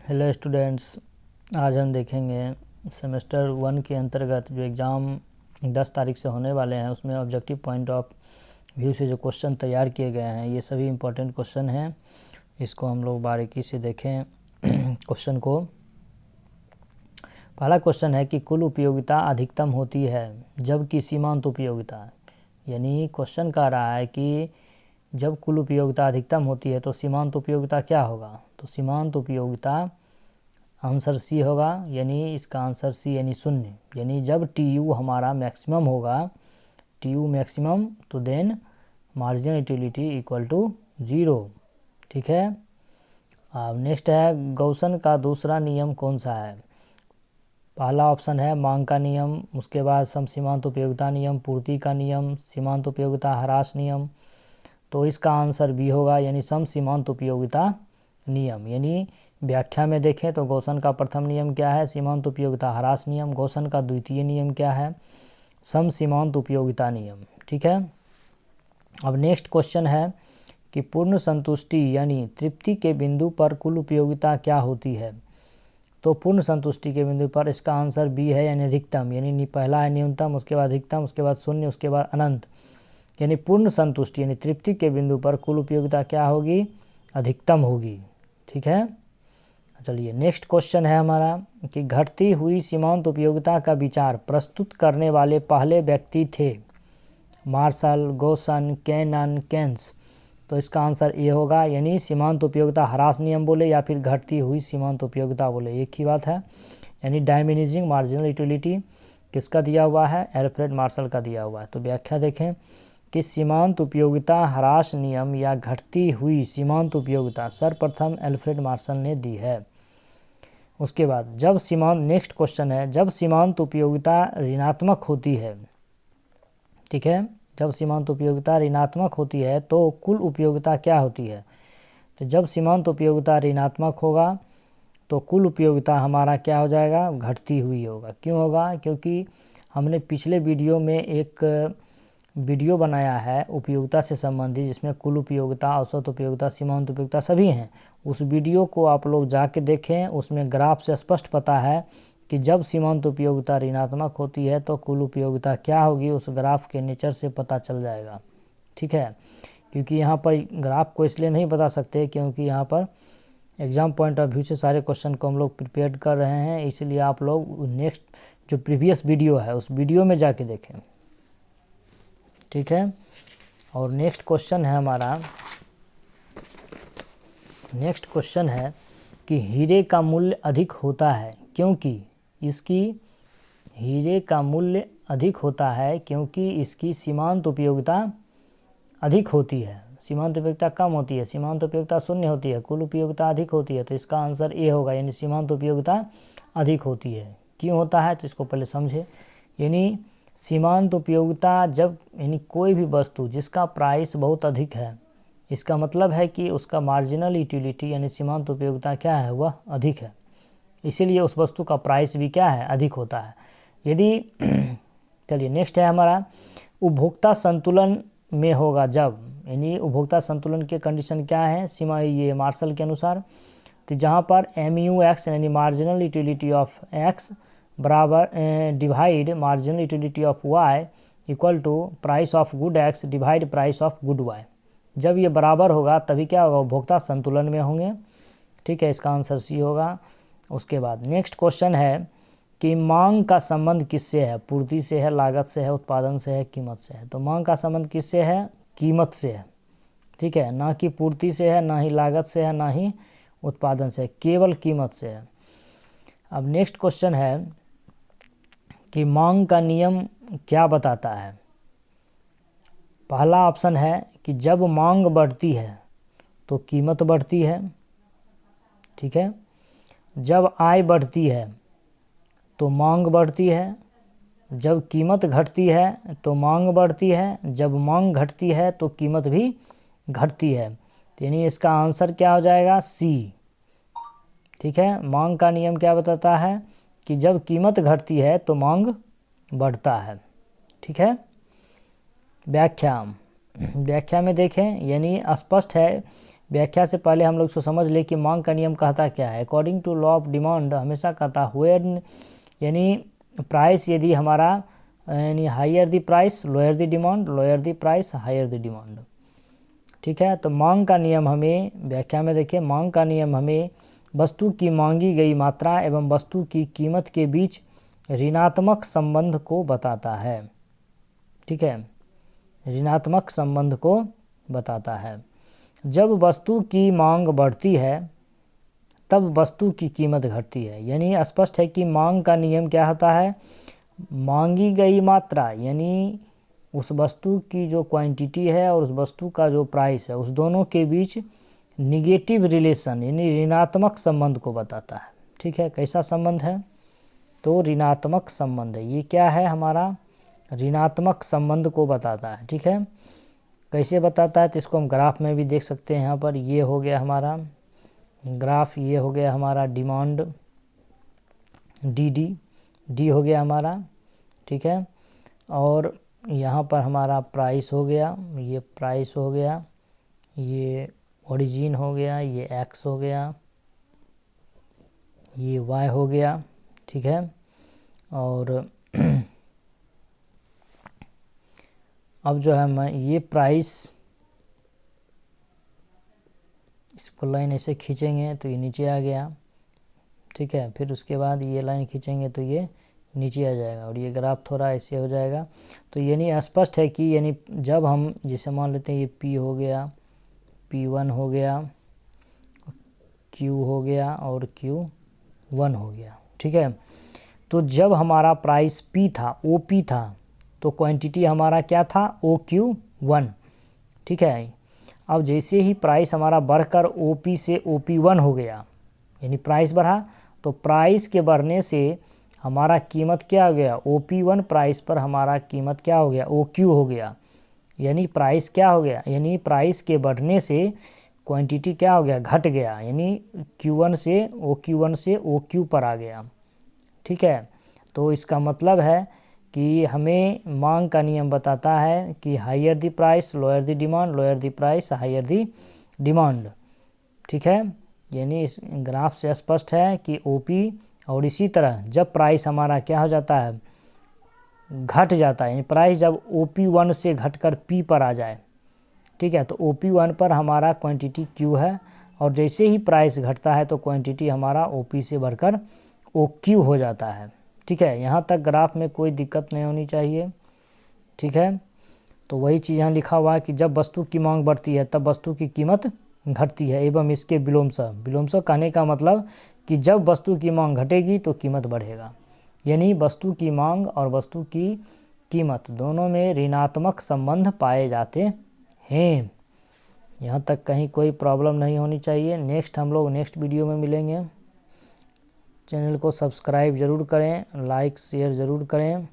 Hello students, आज हम देखेंगे सेमेस्टर 1 के अंतर्गत जो एग्ज़ाम 10 तारीख से होने वाले हैं उसमें ऑब्जेक्टिव पॉइंट ऑफ व्यू से जो क्वेश्चन तैयार किए गए हैं ये सभी इम्पोर्टेंट क्वेश्चन हैं। इसको हम लोग बारीकी से देखें। क्वेश्चन को पहला क्वेश्चन है कि कुल उपयोगिता अधिकतम होती है जबकि सीमांत उपयोगिता, यानी क्वेश्चन कह रहा है कि जब कुल उपयोगिता अधिकतम होती है तो सीमांत उपयोगिता क्या होगा। तो सीमांत उपयोगिता आंसर सी होगा, यानी इसका आंसर सी यानी शून्य। यानी जब टी हमारा मैक्सिमम होगा, टी मैक्सिमम, तो then marginal utility equal to 0। ठीक है। अब नेक्स्ट है गॉसन का दूसरा नियम कौन सा है। पहला ऑप्शन है मांग का नियम, उसके बाद सम सीमांत उपयोगिता नियम, पूर्ति का नियम, सीमांत उपयोगिता ह्रास नियम। तो इसका आंसर बी होगा, यानी सम सीमांत उपयोगिता नियम। यानी व्याख्या में देखें तो गॉसन का प्रथम नियम क्या है, सीमांत उपयोगिता ह्रास नियम। गॉसन का द्वितीय नियम क्या है, सम सीमांत उपयोगिता नियम। ठीक है। अब नेक्स्ट क्वेश्चन है कि पूर्ण संतुष्टि यानी तृप्ति के बिंदु पर कुल उपयोगिता क्या होती है। तो पूर्ण संतुष्टि के बिंदु पर इसका आंसर बी है, यानी अधिकतम। यानी पहला है न्यूनतम, उसके बाद अधिकतम, उसके बाद शून्य, उसके बाद अनंत। यानी पूर्ण संतुष्टि यानी तृप्ति के बिंदु पर कुल उपयोगिता क्या होगी, अधिकतम होगी। ठीक है। चलिए नेक्स्ट क्वेश्चन है हमारा कि घटती हुई सीमांत उपयोगिता का विचार प्रस्तुत करने वाले पहले व्यक्ति थे। Marshall, Gossen, Cannan, Keynes. तो इसका आंसर ए होगा, यानी सीमांत उपयोगिता ह्रास नियम बोले या फिर घटती हुई सीमांत उपयोगिता बोले, एक ही बात है। यानी डायमिनिजिंग मार्जिनल यूटिलिटी किसका दिया हुआ है, एल्फ्रेड मार्शल का दिया हुआ है। तो व्याख्या देखें कि सीमांत उपयोगिता ह्रास नियम या घटती हुई सीमांत उपयोगिता सर्वप्रथम एल्फ्रेड मार्शल ने दी है। उसके बाद जब सीमांत, नेक्स्ट क्वेश्चन है, जब सीमांत उपयोगिता ऋणात्मक होती है, ठीक है, जब सीमांत उपयोगिता ऋणात्मक होती है तो कुल उपयोगिता क्या होती है। तो जब सीमांत उपयोगिता ऋणात्मक होगा तो कुल उपयोगिता हमारा क्या हो जाएगा, घटती हुई होगा। क्यों होगा, क्योंकि हमने पिछले वीडियो में एक वीडियो बनाया है उपयोगिता से संबंधित, जिसमें कुल उपयोगिता, औसत उपयोगिता, सीमांत उपयोगिता सभी हैं। उस वीडियो को आप लोग जाके देखें, उसमें ग्राफ से स्पष्ट पता है कि जब सीमांत उपयोगिता ऋणात्मक होती है तो कुल उपयोगिता क्या होगी, उस ग्राफ के नेचर से पता चल जाएगा। ठीक है। क्योंकि यहाँ पर ग्राफ को इसलिए नहीं बता सकते क्योंकि यहाँ पर एग्ज़ाम पॉइंट ऑफ व्यू से सारे क्वेश्चन को हम लोग प्रिपेयर कर रहे हैं, इसलिए आप लोग नेक्स्ट जो प्रीवियस वीडियो है उस वीडियो में जाके देखें। ठीक है। और नेक्स्ट क्वेश्चन है हमारा, नेक्स्ट क्वेश्चन है कि हीरे का मूल्य अधिक होता है क्योंकि इसकी, हीरे का मूल्य अधिक होता है क्योंकि इसकी सीमांत उपयोगिता अधिक होती है। सीमांत उपयोगिता कम होती है, सीमांत उपयोगिता शून्य होती है, कुल उपयोगिता अधिक होती है। तो इसका आंसर ए होगा, यानी सीमांत उपयोगिता अधिक होती है। क्यों होता है तो इसको पहले समझे। यानी सीमांत उपयोगिता जब, यानी कोई भी वस्तु जिसका प्राइस बहुत अधिक है, इसका मतलब है कि उसका मार्जिनल यूटिलिटी यानी सीमांत उपयोगिता क्या है, वह अधिक है। इसीलिए उस वस्तु का प्राइस भी क्या है, अधिक होता है। यदि चलिए नेक्स्ट है हमारा उपभोक्ता संतुलन में होगा जब, यानी उपभोक्ता संतुलन के कंडीशन क्या है, सीमा ये मार्शल के अनुसार। तो जहाँ पर MUX यानी मार्जिनल यूटिलिटी ऑफ एक्स बराबर divide marginal utility of Y equal to price of good X divide price of good Y, जब ये बराबर होगा तभी क्या होगा, उपभोक्ता संतुलन में होंगे। ठीक है, इसका आंसर सी होगा। उसके बाद नेक्स्ट क्वेश्चन है कि मांग का संबंध किससे है, पूर्ति से है, लागत से है, उत्पादन से है, कीमत से है। तो मांग का संबंध किससे है, कीमत से है। ठीक है, ना कि पूर्ति से है, ना ही लागत से है, ना ही उत्पादन से है, केवल कीमत से है। अब नेक्स्ट क्वेश्चन है कि मांग का नियम क्या बताता है। पहला ऑप्शन है कि जब मांग बढ़ती है तो कीमत बढ़ती है। ठीक है। जब आय बढ़ती है तो मांग बढ़ती है। जब कीमत घटती है तो मांग बढ़ती है। जब मांग घटती है तो कीमत भी घटती है। यानी इसका आंसर क्या हो जाएगा, सी। ठीक है। मांग का नियम क्या बताता है कि जब कीमत घटती है तो मांग बढ़ता है। ठीक है। व्याख्या में देखें, यानी स्पष्ट है व्याख्या से पहले हम लोग इसको समझ ले कि मांग का नियम कहता क्या है। According to law of demand हमेशा कहता व्हेन, यानी प्राइस यदि हमारा यानी higher the price lower the demand, lower the price higher the demand. ठीक है, तो मांग का नियम हमें व्याख्या में देखिए, मांग का नियम हमें वस्तु की मांगी गई मात्रा एवं वस्तु की कीमत के बीच ऋणात्मक संबंध को बताता है। ठीक है, ऋणात्मक संबंध को बताता है। जब वस्तु की मांग बढ़ती है तब वस्तु की कीमत घटती है। यानी स्पष्ट है कि मांग का नियम क्या होता है, मांगी गई मात्रा यानी उस वस्तु की जो क्वांटिटी है और उस वस्तु का जो प्राइस है, उस दोनों के बीच निगेटिव रिलेशन यानी ऋणात्मक संबंध को बताता है। ठीक है, कैसा संबंध है, तो ऋणात्मक संबंध है। ये क्या है हमारा, ऋणात्मक संबंध को बताता है। ठीक है, कैसे बताता है, तो इसको हम ग्राफ में भी देख सकते हैं। यहाँ पर ये हो गया हमारा ग्राफ, ये हो गया हमारा डिमांड डी हो गया हमारा। ठीक है, और यहाँ पर हमारा प्राइस हो गया, ये प्राइस हो गया, ये ओरिजिन हो गया, ये एक्स हो गया, ये वाई हो गया। ठीक है, और अब जो है मैं ये प्राइस, इसको लाइन ऐसे खींचेंगे तो ये नीचे आ गया। ठीक है, फिर उसके बाद ये लाइन खींचेंगे तो ये नीचे आ जाएगा और ये ग्राफ थोड़ा ऐसे हो जाएगा। तो यानी स्पष्ट है कि यानी जब हम जैसे मान लेते हैं ये P हो गया, P1 हो गया, Q हो गया और Q1 हो गया। ठीक है, तो जब हमारा प्राइस P था, OP था, तो क्वांटिटी हमारा क्या था, OQ1। ठीक है, अब जैसे ही प्राइस हमारा बढ़कर OP से OP1 हो गया, यानी प्राइस बढ़ा, तो प्राइस के बढ़ने से हमारा कीमत क्या हो गया, OP1 प्राइस पर हमारा कीमत क्या हो गया, OQ हो गया। यानी प्राइस क्या हो गया, यानी प्राइस के बढ़ने से क्वांटिटी क्या हो गया, घट गया, यानी Q1 से OQ पर आ गया। ठीक है, तो इसका मतलब है कि हमें मांग का नियम बताता है कि higher the price lower the demand, lower the price higher the demand. ठीक है, यानी इस ग्राफ से स्पष्ट है कि OP, और इसी तरह जब प्राइस हमारा क्या हो जाता है, घट जाता है, यानी प्राइस जब OP1 से घटकर P पर आ जाए, ठीक है, तो OP1 पर हमारा क्वांटिटी Q है, और जैसे ही प्राइस घटता है तो क्वांटिटी हमारा OP से बढ़कर OQ हो जाता है। ठीक है, यहाँ तक ग्राफ में कोई दिक्कत नहीं होनी चाहिए। ठीक है, तो वही चीज़ यहाँ लिखा हुआ है कि जब वस्तु की मांग बढ़ती है तब वस्तु की कीमत घटती है, एवं इसके विलोमसह कहने का मतलब कि जब वस्तु की मांग घटेगी तो कीमत बढ़ेगा। यानी वस्तु की मांग और वस्तु की कीमत दोनों में ऋणात्मक संबंध पाए जाते हैं। यहाँ तक कहीं कोई प्रॉब्लम नहीं होनी चाहिए। हम लोग नेक्स्ट वीडियो में मिलेंगे। चैनल को सब्सक्राइब ज़रूर करें, लाइक शेयर ज़रूर करें।